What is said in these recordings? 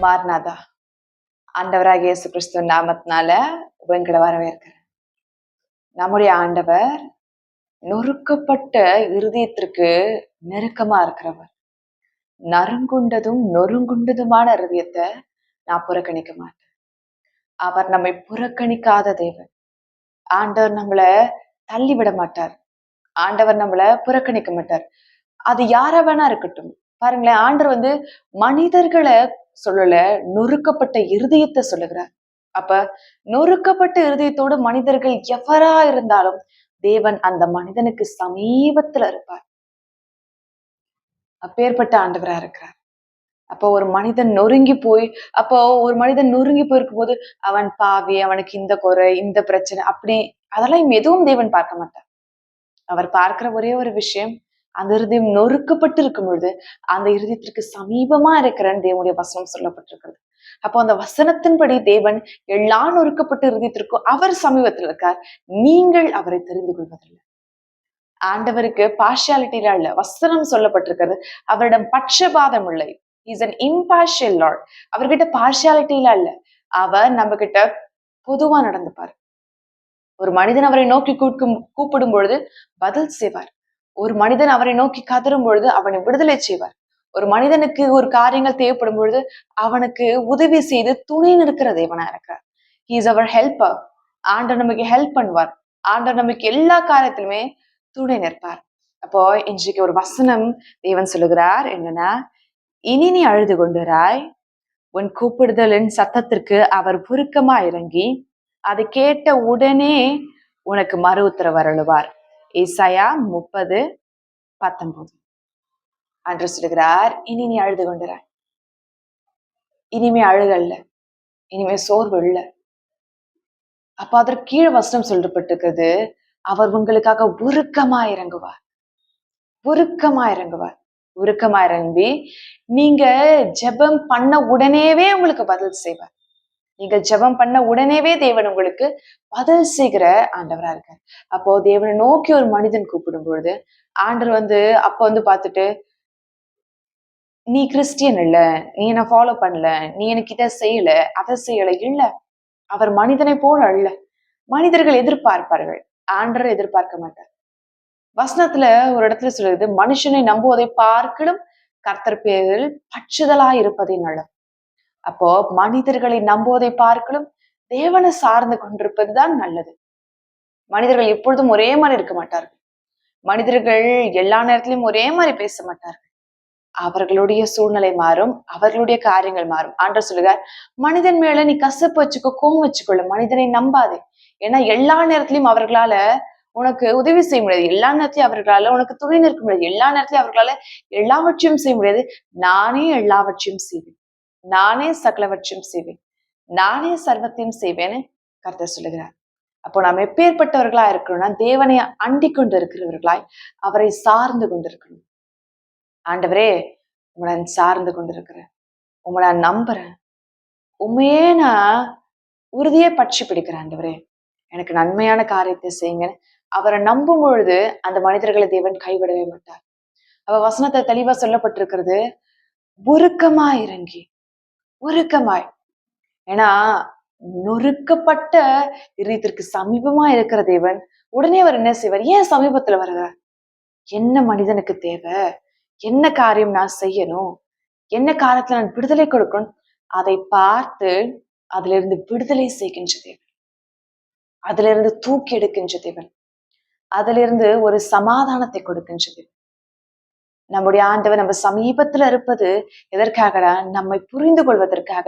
மார்நாதா ஆண்டவராகிய இயேசு கிறிஸ்துவ நாமத்தினால உங்களை வரவேற்கிறேன். நம்முடைய ஆண்டவர் நொறுக்கப்பட்ட இருதயத்திற்கு நெருக்கமா இருக்கிறவர். நறுங்குண்டதும் நொறுங்குண்டதுமான இருதயத்தை நான் புறக்கணிக்க மாட்டேன். அவர் நம்மை புறக்கணிக்காத தேவன். ஆண்டவர் நம்மள தள்ளி விட மாட்டார். ஆண்டவர் நம்மள புறக்கணிக்க மாட்டார். அது யார வேணா இருக்கட்டும். பாருங்களேன், ஆண்டவர் மனிதர்களை சொல்லல, நொறுக்கப்பட்ட இருதயத்தை சொல்லுகிறார். அப்ப நொறுக்கப்பட்ட இருதயத்தோடு மனிதர்கள் எவரா இருந்தாலும் தேவன் அந்த மனிதனுக்கு சமீபத்துல இருப்பார். அப்பேற்பட்ட ஆண்டவரா இருக்கிறார். அப்போ ஒரு மனிதன் நொறுங்கி போயிருக்கும் போது அவன் பாவி, அவனுக்கு இந்த குறை, இந்த பிரச்சனை, அப்படி அதெல்லாம் எதுவும் தேவன் பார்க்க மாட்டார். அவர் பார்க்கிற ஒரே ஒரு விஷயம், அந்த இருதயம் நொறுக்கப்பட்டு இருக்கும் பொழுது அந்த இருதயத்திற்கு சமீபமா இருக்கிறன்னு தேவனுடைய வசனம் சொல்லப்பட்டிருக்கிறது. அப்போ அந்த வசனத்தின்படி தேவன் எல்லா நொறுக்கப்பட்ட இருதயத்திற்கும் அவர் சமீபத்தில் இருக்கார். நீங்கள் அவரை தெரிந்து கொள்வதில்லை. ஆண்டவருக்கு பார்ஷியாலிட்டியா இல்ல. வசனம் சொல்லப்பட்டிருக்கிறது, அவரிடம் பட்சபாதம் இல்லை. Is an impartial Lord. அவர்கிட்ட பார்ஷியாலிட்டியா இல்ல. அவர் நம்ம கிட்ட பொதுவா நடந்துப்பார். ஒரு மனிதன் அவரை நோக்கி கூப்பிடும் பொழுது பதில் செய்வார். ஒரு மனிதன் அவரை நோக்கி கதரும் பொழுது அவனை விடுதலை செய்வார். ஒரு மனிதனுக்கு ஒரு காரியங்கள் தேவைப்படும் பொழுது அவனுக்கு உதவி செய்து துணை நிற்கிற தேவனா இருக்கிறார். ஹி இஸ் அவர் ஹெல்ப்பர். ஆண்டவர் நமக்கு ஹெல்ப் பண்ணுவார். ஆண்டவர் நமக்கு எல்லா காரியத்திலுமே துணை நிற்பார். அப்போ இன்றைக்கு ஒரு வசனம் தேவன் சொல்லுகிறார் என்னன்னா, இனி நீ அழுது கொண்டுராய், உன் கூப்பிடுதலின் சத்தத்திற்கு அவர் புருக்கமா இறங்கி அதை கேட்ட உடனே உனக்கு மறு உத்தரவு அருளுவார். ஏசாயா 30:19. அன்று சொல்லுகிறார், இனி நீ அழுது கொண்டுராய். இனிமே அழுகல்ல, இனிமே சோர்வு இல்ல. அப்ப அதற்கு கீழே வசனம் சொல்லப்பட்டிருக்கிறது, அவர் உங்களுக்காக உருக்கமா இறங்குவார். உருக்கமா இறங்கி நீங்க ஜெபம் பண்ண உடனேவே உங்களுக்கு பதில் செய்வார். நீங்க ஜெபம் பண்ண உடனேவே தேவன் உங்களுக்கு பதில் செய்கிற ஆண்டவரா இருக்கார். அப்போ தேவனை நோக்கி ஒரு மனிதன் கூப்பிடும் பொழுது ஆண்டவர் அப்ப பார்த்துட்டு, நீ கிறிஸ்டியன் இல்ல, நீ என்ன ஃபாலோ பண்ணல, நீ எனக்கு இதை செய்யல, அதை செய்யல இல்ல. அவர் மனிதனை போல அல்ல. மனிதர்கள் எதிர்பார்ப்பார்கள், ஆண்டவர் எதிர்பார்க்க மாட்டார். வசனத்துல ஒரு இடத்துல சொல்லுது, மனுஷனை நம்புவதை பார்க்கலும் கர்த்தர் பேரில் பற்றுதலாய் இருப்பதே நல்லது. அப்போ மனிதர்களை நம்புவதை பார்க்கலும் தேவனை சார்ந்து கொண்டிருப்பதுதான் நல்லது. மனிதர்கள் எப்பொழுதும் ஒரே மாதிரி இருக்க மாட்டார்கள். மனிதர்கள் எல்லா நேரத்திலும் ஒரே மாதிரி பேச மாட்டார்கள். அவர்களுடைய சூழ்நிலை மாறும், அவர்களுடைய காரியங்கள் மாறும். ஆண்டவர் சொல்லுகிறார், மனிதன் மேல நீ கசப்பு வச்சுக்கோ, கோவம் வச்சுக்கொள்ள, மனிதனை நம்பாதே. ஏன்னா எல்லா நேரத்திலையும் அவர்களால உனக்கு உதவி செய்ய முடியாது. எல்லா நேரத்திலையும் அவர்களால உனக்கு துணை நிற்க முடியாது. எல்லா நேரத்திலையும் அவர்களால எல்லாவற்றையும் செய்ய முடியாது. நானே எல்லாவற்றையும் செய்வேன், நானே சகலவற்றையும் செய்வேன், நானே சர்வத்தையும் செய்வேன்னு கர்த்தர் சொல்லுகிறார். அப்போ நாம் எப்பேற்பட்டவர்களா இருக்கணும்னா, தேவனை அண்டிக் கொண்டு இருக்கிறவர்களாய் அவரை சார்ந்து கொண்டிருக்கணும். ஆண்டவரே, உங்களை நான் சார்ந்து கொண்டிருக்கிறேன், உங்களை நான் நம்புறேன், உண்மையே நான் உறுதியை பற்றி பிடிக்கிறேன். ஆண்டவரே, எனக்கு நன்மையான காரியத்தை செய்யுங்க. அவரை நம்பும் பொழுது அந்த மனிதர்களை தேவன் கைவிடவே மாட்டார். அவ வசனத்தை தெளிவா சொல்லப்பட்டிருக்கிறது, உருக்கமாய் இறங்கி, உருக்கமாய். ஏன்னா நொறுக்கப்பட்ட இதயத்திற்கு சமீபமா இருக்கிற தேவன் உடனே அவர் என்ன செய்வார்? ஏன் சமீபத்துல வருகிறார்? என்ன மனிதனுக்கு தேவை, என்ன காரியம் நான் செய்யணும், என்ன காலத்துல நான் விடுதலை கொடுக்கணும், அதை பார்த்து அதுல இருந்து விடுதலை செய்கின்ற தேவன், அதுல இருந்து தூக்கி எடுக்கின்ற தேவன், அதுல இருந்து ஒரு சமாதானத்தை கொடுக்கின்ற தேவன். நம்முடைய ஆண்டவர் நம்ம சமீபத்துல இருப்பது எதற்காகடா? நம்மை புரிந்து கொள்வதற்காக.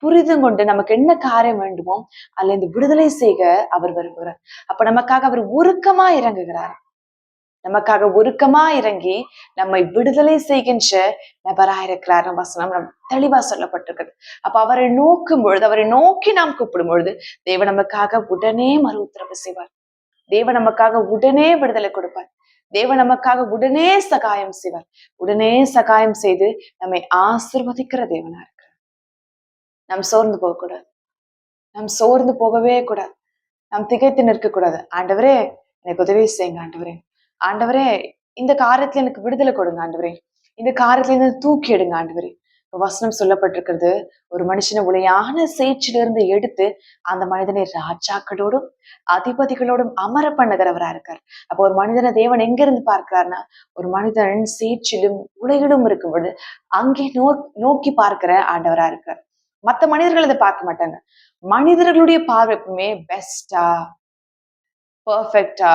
புரிந்து கொண்டு நமக்கு என்ன காரியம் வேண்டுமோ அதுல இருந்து விடுதலை செய்க அவர் வருகிறார். அப்ப நமக்காக அவர் உருக்கமா இறங்குகிறார். நமக்காக உருக்கமா இறங்கி நம்மை விடுதலை செய்கின்ற நபராயிருக்கிறார். வசனம் தெளிவா சொல்லப்பட்டிருக்கிறது. அப்ப அவரை நோக்கும் பொழுது, அவரை நோக்கி நாம் கூப்பிடும் பொழுது தேவன் நமக்காக உடனே மறு உத்தரவு செய்வார். தேவன் நமக்காக உடனே விடுதலை கொடுப்பார். தேவன் நமக்காக உடனே சகாயம் செய்வார். உடனே சகாயம் செய்து நம்மை ஆசீர்வதிக்கிற தேவனா இருக்கிறார். நாம் சோர்ந்து போகக்கூடாது, நாம் சோர்ந்து போகவே கூடாது, நாம் திகைத்து நிற்க கூடாது. ஆண்டவரே, எனக்கு உதவி செய்யுங்க. ஆண்டவரே, ஆண்டவரே, இந்த காரியத்துல எனக்கு விடுதலை கொடுங்க. ஆண்டவரே, இந்த காரியத்துல இருந்து தூக்கி எடுங்க. ஆண்டவரே, வசனம் சொல்லப்பட்டிருக்கிறது, ஒரு மனுஷனை உளையான சேற்றிலிருந்து எடுத்து அந்த மனிதனை ராஜாக்களோடும் அதிபதிகளோடும் அமர பண்ணுகிறவரா இருக்கார். அப்போ ஒரு மனிதனை தேவன் எங்க இருந்து பார்க்கிறார்னா, ஒரு மனிதன் சேற்றிலும் உலகிலும் இருக்கும் பொழுது அங்கே நோக்கி பார்க்கிற ஆண்டவரா இருக்கார். மத்த மனிதர்கள் இதை பார்க்க மாட்டாங்க. மனிதர்களுடைய பார்வை எப்பவுமே பெஸ்டா, பெர்ஃபெக்டா,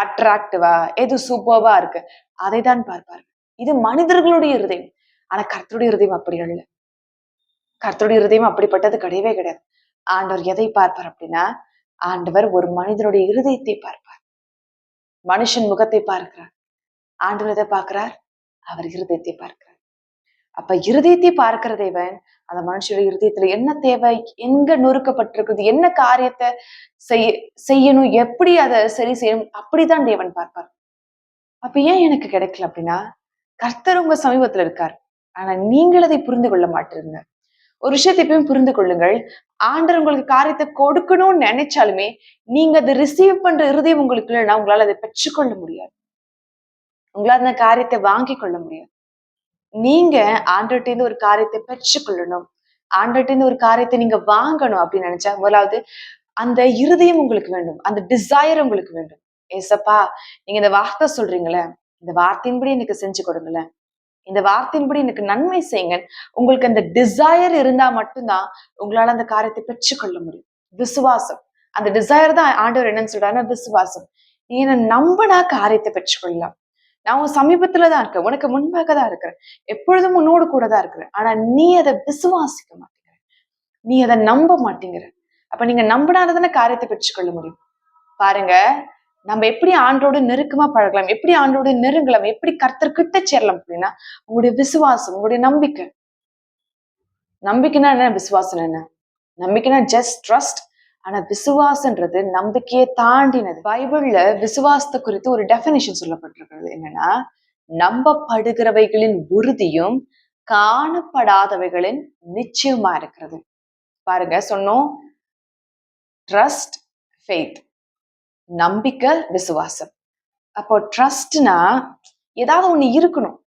அட்ராக்டிவா, எது சூப்பர்வா இருக்கு அதை தான் பார்ப்பார்கள். இது மனிதர்களுடைய இருதயம். ஆனா கர்த்தருடைய இருதயம் அப்படி இல்லை. கர்த்தருடைய இருதயம் அப்படிப்பட்டது கிடையவே கிடையாது. ஆண்டவர் எதை பார்ப்பார் அப்படின்னா, ஆண்டவர் ஒரு மனிதனுடைய இருதயத்தை பார்ப்பார். மனுஷன் முகத்தை பார்க்கிறார். ஆண்டவர் எதை பார்க்கிறார்? அவர் இருதயத்தை பார்க்கிறார். அப்ப இருதயத்தை பார்க்கிற தேவன் அந்த மனுஷனுடைய இருதயத்துல என்ன தேவை, எங்க நொறுக்கப்பட்டிருக்குது, என்ன காரியத்தை செய்யணும், எப்படி அதை சரி செய்யணும், அப்படிதான் தேவன் பார்ப்பார். அப்ப ஏன் எனக்கு கிடைக்கல அப்படின்னா, கர்த்தர் உங்க சமீபத்துல இருக்கார். ஆனா நீங்கள் அதை புரிந்து கொள்ள மாட்டீங்க. ஒரு விஷயத்தை எப்பயும் புரிந்து கொள்ளுங்கள். ஆண்டவர் உங்களுக்கு காரியத்தை கொடுக்கணும்னு நினைச்சாலுமே நீங்க அதை ரிசீவ் பண்ற இருதயம் உங்களுக்கு இல்லைன்னா உங்களால அதை பெற்றுக்கொள்ள முடியாது. உங்களால அந்த காரியத்தை வாங்கி கொள்ள முடியாது. நீங்க ஆண்டவர்ட்ட இருந்து ஒரு காரியத்தை பெற்றுக்கொள்ளணும், ஆண்டவர்ட்ட இருந்து ஒரு காரியத்தை நீங்க வாங்கணும் அப்படின்னு நினைச்சா முதலாவது அந்த இருதயம் உங்களுக்கு வேண்டும், அந்த டிசைர் உங்களுக்கு வேண்டும். ஏசப்பா, நீங்க இந்த வார்த்தை சொல்றீங்களே, இந்த வார்த்தையின்படி எனக்கு செஞ்சு கொடுங்களேன், இந்த வார்த்தையின்படி எனக்கு நன்மை செய்யுங்க. உங்களுக்கு அந்த டிசைர் இருந்தா மட்டும்தான் உங்களால அந்த காரியத்தை பெற்றுக்கொள்ள முடியும். விசுவாசம், அந்த டிசைர் தான் ஆண்டவர் என்னன்னு சொல்றாருன்னா விசுவாசம். நீ என்ன நம்பினா காரியத்தை பெற்றுக்கொள்ளலாம். நான் உன் சமீபத்துலதான் இருக்கேன், உனக்கு முன்பாக தான் இருக்கிறேன், எப்பொழுதும் உன்னோடு கூட தான் இருக்கிறேன். ஆனா நீ அதை விசுவாசிக்க மாட்டேங்கிற, நீ அதை நம்ப மாட்டேங்கிற. அப்ப நீங்க நம்பினால்தானே காரியத்தை பெற்றுக்கொள்ள முடியும். பாருங்க, நம்ம எப்படி ஆண்டோடு நெருக்கமா பழகலாம், எப்படி ஆண்டோடு நெருங்கலாம், எப்படி கர்த்தர்கிட்ட சேரலாம் அப்படின்னா உங்களுடைய விசுவாசம், உங்களுடைய நம்பிக்கை. நம்பிக்கைன்னா என்ன, விசுவாசம் என்ன? நம்பிக்கைன்னா ஜஸ்ட் ட்ரஸ்ட். ஆனா விசுவாசன்றது நம்பிக்கையை தாண்டினது. பைபிள்ல விசுவாசத்தை குறித்து ஒரு டெஃபினிஷன் சொல்லப்பட்டிருக்கிறது. என்னன்னா, நம்பப்படுகிறவைகளின் உறுதியும் காணப்படாதவைகளின் நிச்சயமா இருக்கிறது. பாருங்க, சொன்னோம் ட்ரஸ்ட், ஃபெய்த், நம்பிக்கை, விசுவாசம். அப்போ ட்ரஸ்ட்னா ஏதாவது ஒண்ணு இருக்கணும்,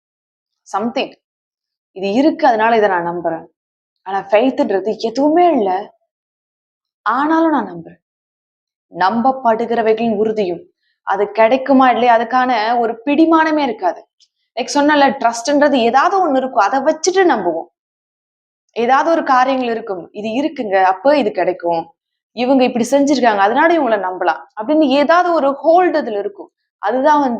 சம்திங் இது இருக்கு, அதனால இதை நான் நம்புறேன். ஆனா ஃபெய்த்ன்றது எதுவுமே இல்லை, ஆனாலும் நான் நம்புறேன். நம்பப்படுகிறவைகளின் உறுதியும், அது கிடைக்குமா இல்லையா அதுக்கான ஒரு பிடிமானமே இருக்காது. லைக் சொன்னல, ட்ரஸ்ட்ன்றது ஏதாவது ஒண்ணு இருக்கும், அதை வச்சுட்டு நம்புவோம். ஏதாவது ஒரு காரியங்கள் இருக்கும், இது இருக்குங்க அப்ப இது கிடைக்கும், இவங்க இப்படி செஞ்சிருக்காங்க அதனால இவங்களை நம்பலாம் அப்படின்னு ஏதாவது ஒரு ஹோல்டு அதுல இருக்கும். அதுதான்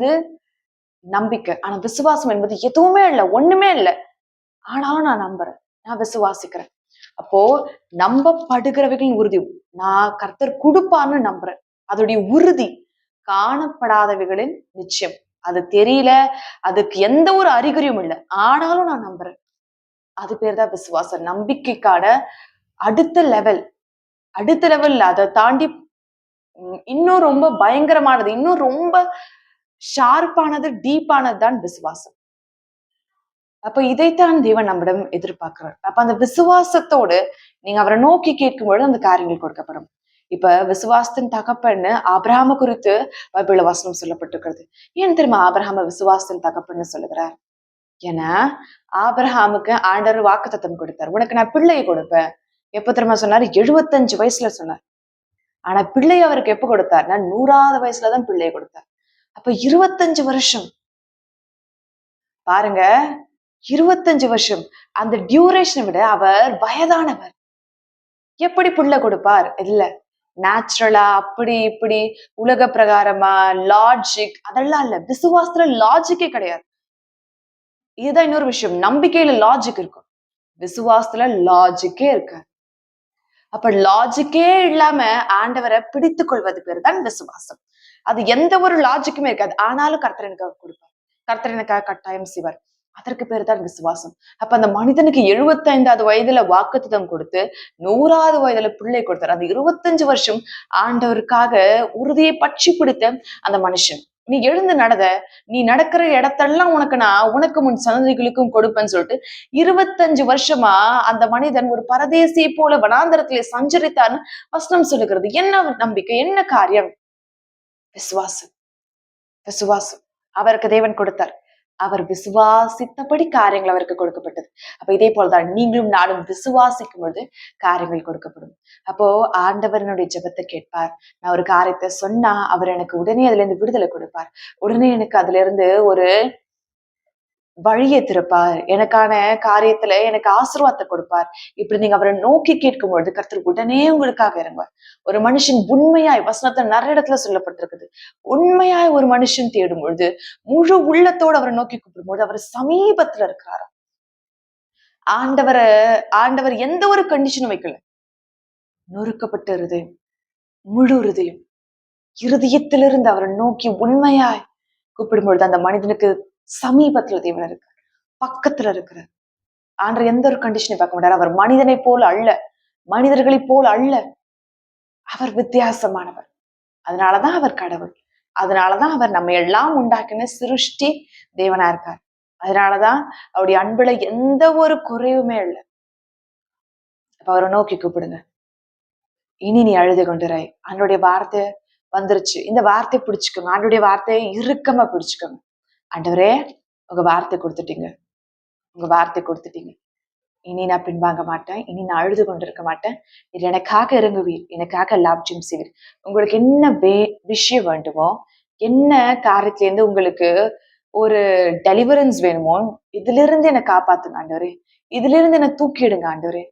நம்பிக்கை. ஆனா விசுவாசம் என்பது எதுவுமே இல்லை, ஒண்ணுமே இல்லை, ஆனாலும் நான் நம்புறேன், நான் விசுவாசிக்கிறேன். அப்போ நம்பப்படுகிறவைகளின் உறுதி, நான் கர்த்தர் கொடுப்பான்னு நம்புறேன், அதோடைய உறுதி. காணப்படாதவைகளின் நிச்சயம், அது தெரியல, அதுக்கு எந்த ஒரு அறிகுறியும் இல்லை, ஆனாலும் நான் நம்புறேன். அது பேர் தான் விசுவாசம். நம்பிக்கைக்கான அடுத்த லெவல், அடுத்த லெவல்ல அதை தாண்டி இன்னும் ரொம்ப பயங்கரமானது, இன்னும் ரொம்ப ஷார்ப்பானது, டீப்பானது தான் விசுவாசம். அப்ப இதைத்தான் தேவன் நம்மிடம் எதிர்பார்க்கிறார். அப்ப அந்த விசுவாசத்தோடு நீங்க அவரை நோக்கி கேட்கும் பொழுது அந்த காரியங்கள் கொடுக்கப்படும். இப்ப விசுவாசத்தின் தகப்பன்னு ஆபிரகாம குறித்து பைபிள்ல வசனம் சொல்லப்பட்டிருக்கிறது. ஏன் தெரியுமா ஆபிரகாம விசுவாசத்தின் தகப்பன்னு சொல்லுகிறார்? ஏன்னா ஆபிரகாமுக்கு ஆண்டவர் வாக்குத்தத்தம் கொடுத்தார், உனக்கு நான் பிள்ளையை கொடுப்பேன். எப்ப தெரியுமா சொன்னாரு? 75 வயசுல சொன்னார். ஆனா பிள்ளை அவருக்கு எப்ப கொடுத்தாருன்னா 100வது வயசுலதான் பிள்ளையை கொடுத்தார். அப்ப 25 வருஷம் பாருங்க, 25 வருஷம். அந்த டியூரேஷனை விட அவர் வயதானவர். எப்படி புள்ள கொடுப்பார்? இல்ல நேச்சுரலா அப்படி இப்படி உலக பிரகாரமா லாஜிக் அதெல்லாம் இல்ல. விசுவாசத்துல லாஜிக்கே கிடையாது. இதுதான் இன்னொரு விஷயம். நம்பிக்கையில லாஜிக் இருக்கும், விசுவாசத்துல லாஜிக்கே இருக்கு. அப்ப லாஜிக்கே இல்லாம ஆண்டவரை பிடித்துக் கொள்வது பேர் தான் விசுவாசம். அது எந்த ஒரு லாஜிக்குமே இருக்காது, ஆனாலும் கர்த்தர் எனக்காக கொடுப்பார், கர்த்தர் எனக்காக கட்டாயம் செய்வார், அதற்கு பேர் தான் விசுவாசம். அப்ப அந்த மனிதனுக்கு 75வது வயதுல வாக்குத்தத்தம் கொடுத்து 100வது வயதுல பிள்ளை கொடுத்தார். அந்த 25 வருஷம் ஆண்டவருக்காக உறுதியை பற்றி பிடித்த அந்த மனுஷன், நீ எழுந்து நடந்த, நீ நடக்கிற இடத்தெல்லாம் உனக்கு முன் சந்ததிகளுக்கும் கொடுப்பேன்னு சொல்லிட்டு 25 வருஷமா அந்த மனிதன் ஒரு பரதேசியை போல வனாந்தரத்திலே சஞ்சரித்தான்னு வசனம் சொல்லுகிறது. என்ன நம்பிக்கை, என்ன காரியம்? விசுவாசம். விசுவாசம் அவருக்கு தேவன் கொடுத்தார். அவர் விசுவாசித்தபடி காரியங்கள் அவருக்கு கொடுக்கப்பட்டது. அப்ப இதே போலதான் நீங்களும் நானும் விசுவாசிக்கும் பொழுது காரியங்கள் கொடுக்கப்படும். அப்போ ஆண்டவரனுடைய ஜெபத்தை கேட்பார். நான் ஒரு காரியத்தை சொன்னா அவர் எனக்கு உடனே அதுல இருந்து விடுதலை கொடுப்பார். உடனே எனக்கு அதுல இருந்து ஒரு வழியை திறப்பார். எனக்கான காரியத்துல எனக்கு ஆசீர்வாதத்தை கொடுப்பார். இப்படி நீங்க அவரை நோக்கி கேட்கும் பொழுது கர்த்தர் உடனே உங்களுக்காக இறங்குவார். ஒரு மனுஷன் உண்மையாய், வசனத்தை நிறைய இடத்துல சொல்லப்பட்டிருக்குது, உண்மையாய் ஒரு மனுஷன் தேடும் பொழுது, முழு உள்ளத்தோடு அவரை நோக்கி கூப்பிடும்போது அவர் சமீபத்துல இருக்கிறாராம். ஆண்டவர் எந்த ஒரு கண்டிஷனும் வைக்கல. நொறுக்கப்பட்ட இருதயம், முழு இருதயம், இருதயத்திலிருந்து அவரை நோக்கி உண்மையாய் கூப்பிடும் பொழுது அந்த மனிதனுக்கு சமீபத்துல தேவன் இருக்கார், பக்கத்துல இருக்கிறார். ஆண்டவர் எந்த ஒரு கண்டிஷனை பார்க்க மாட்டார். அவர் மனிதனை போல அல்ல, மனிதர்களை போல அல்ல. அவர் வித்தியாசமானவர். அதனாலதான் அவர் கடவுள். அதனாலதான் அவர் நம்ம எல்லாம் உண்டாக்கின சிருஷ்டி தேவனா இருக்கார். அதனாலதான் அவருடைய அன்புல எந்த ஒரு குறைவுமே இல்லை. அப்ப அவரை நோக்கி கூப்பிடுங்க. இனி நீ அழுது கொண்டுறாய். ஆண்டோடைய வார்த்தை வந்துருச்சு. இந்த வார்த்தையை பிடிச்சுக்கோங்க. ஆண்டோடைய வார்த்தையை இறுக்கமா பிடிச்சுக்கோங்க. ஆண்டவரே, உங்க வார்த்தை கொடுத்துட்டீங்க, உங்க வார்த்தை கொடுத்துட்டீங்க. இனி நான் பின்வாங்க மாட்டேன். இனி நான் அழுது கொண்டிருக்க மாட்டேன். இது எனக்காக இறங்குவீர், எனக்காக லாப்ஜியம் செய்வீர். உங்களுக்கு என்ன விஷயம் வேண்டுமோ, என்ன காரியத்திலேருந்து உங்களுக்கு ஒரு டெலிவரன்ஸ் வேணுமோ, இதுல இருந்து என்னை காப்பாத்துங்க ஆண்டவரே, இதுல இருந்து என்னை தூக்கிடுங்க ஆண்டவரே.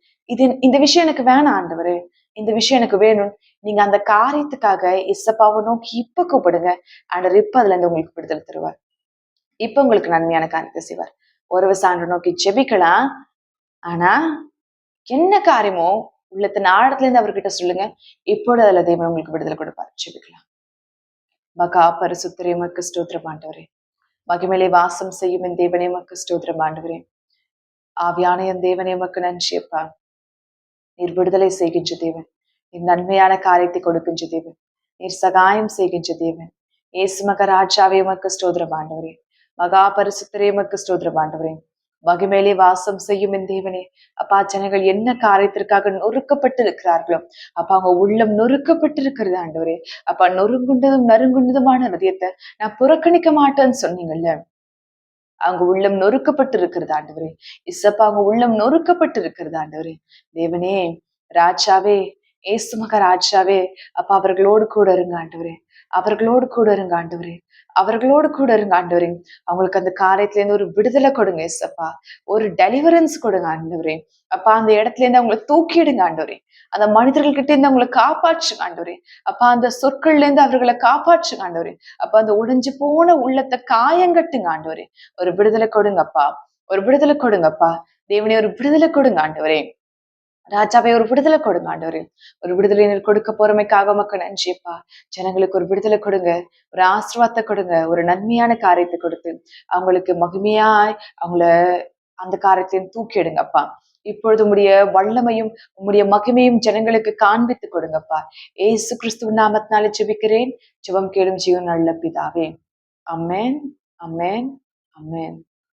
இந்த விஷயம் எனக்கு வேணாம் ஆண்டவரே, இந்த விஷயம் எனக்கு வேணும். நீங்க அந்த காரியத்துக்காக இசப்பாவை நோக்கி இப்ப கூப்பிடுங்க. ஆண்டவர் இப்ப அதுல இருந்து உங்களுக்கு விடுதலை தருவார். இப்ப உங்களுக்கு நன்மையான காரியத்தை செய்வார். ஒரு சான்று நோக்கி ஜெபிக்கலாம். ஆனா என்ன காரியமோ உள்ளத்தின் ஆழத்துல இருந்து அவர்கிட்ட சொல்லுங்க. இப்பொழுது அதுல தேவன் உங்களுக்கு விடுதலை கொடுப்பார். ஜெபிக்கலாம். மகா பரிசுத்தரே, உமக்கு ஸ்தோத்திரம் ஆண்டவரே. மகிமையிலே வாசம் செய்யும் என் தேவனே, உமக்கு ஸ்தோத்திரம் ஆண்டவரே. ஆவியான என் தேவனே, உமக்கு நன்றியப்பா. நீர் விடுதலை செய்கின்ற தேவன், நீர் நன்மையான காரியத்தை கொடுக்கின்ற தேவன், நீர் சகாயம் செய்கின்ற தேவன். ஏசு மகராஜாவே, உமக்கு ஸ்தோத்திரம் ஆண்டவரே. மகா பரிசுத்தரே, உமக்கு ஸ்தோத்திரம் ஆண்டவரே. மகிமேலே வாசம் செய்யும் என் தேவனே, அப்பா, ஜனங்கள் என்ன காரியத்திற்காக நொறுக்கப்பட்டு இருக்கிறார்களோ அப்பா, அவங்க உள்ளம் நொறுக்கப்பட்டு இருக்கிறது ஆண்டவரே. அப்பா, நொறுங்குண்டதும் நறுங்குண்டதுமான ஹிருதயத்தை நான் புறக்கணிக்க மாட்டேன்னு சொன்னீங்கல்ல. அவங்க உள்ளம் நொறுக்கப்பட்டு இருக்கிறது ஆண்டவரே. இசப்பா, அவங்க உள்ளம் நொறுக்கப்பட்டு இருக்கிறது ஆண்டவரே. தேவனே, ராஜாவே, ஏசு மகராஜாவே, அப்பா, அவர்களோடு கூட இருங்க ஆண்டவரே. அவர்களோடு கூட இருங்க ஆண்டவரே. அவர்களோடு கூட இருங்க ஆண்டவரே. அவங்களுக்கு அந்த காரியத்துல இருந்து ஒரு விடுதலை கொடுங்க ஏசப்பா. ஒரு டெலிவரன்ஸ் கொடுங்க ஆண்டவரே. அப்பா, அந்த இடத்துல இருந்து அவங்களை தூக்கிடுங்க ஆண்டவரே. அந்த மனிதர்கள் கிட்ட இருந்து அவங்களை காப்பாற்றுங்க ஆண்டவரே. அப்பா, அந்த சொற்கள்ல இருந்து அவர்களை காப்பாற்றுங்க ஆண்டவரே. அப்ப அந்த உடைஞ்சு போன உள்ளத்தை காயங்கட்டுங்க ஆண்டவரே. ஒரு விடுதலை கொடுங்கப்பா, ஒரு விடுதலை கொடுங்கப்பா. தேவனே, ஒரு விடுதலை கொடுங்க ஆண்டவரே. ராஜாவை ஒரு விடுதலை கொடுங்க ஆண்டவரே. ஒரு விடுதலை கொடுக்க போறமைக்காக உமக்கு நன்றிப்பா. ஜனங்களுக்கு ஒரு விடுதலை கொடுங்க, ஒரு ஆசீர்வாதத்தை கொடுங்க, ஒரு நன்மையான காரியத்தை கொடுத்து அவங்களுக்கு மகிமையாய் அவங்கள அந்த காரியத்தையும் தூக்கி எடுங்கப்பா. இப்பொழுது உம்முடைய வல்லமையும் உம்முடைய மகிமையும் ஜனங்களுக்கு காண்பித்து கொடுங்கப்பா. ஏசு கிறிஸ்துவின் நாமத்தினாலே ஜெபிக்கிறேன். ஜெபம் கேளும் ஜீவன் நல்ல பிதாவே. அமேன், அமேன், அமேன்.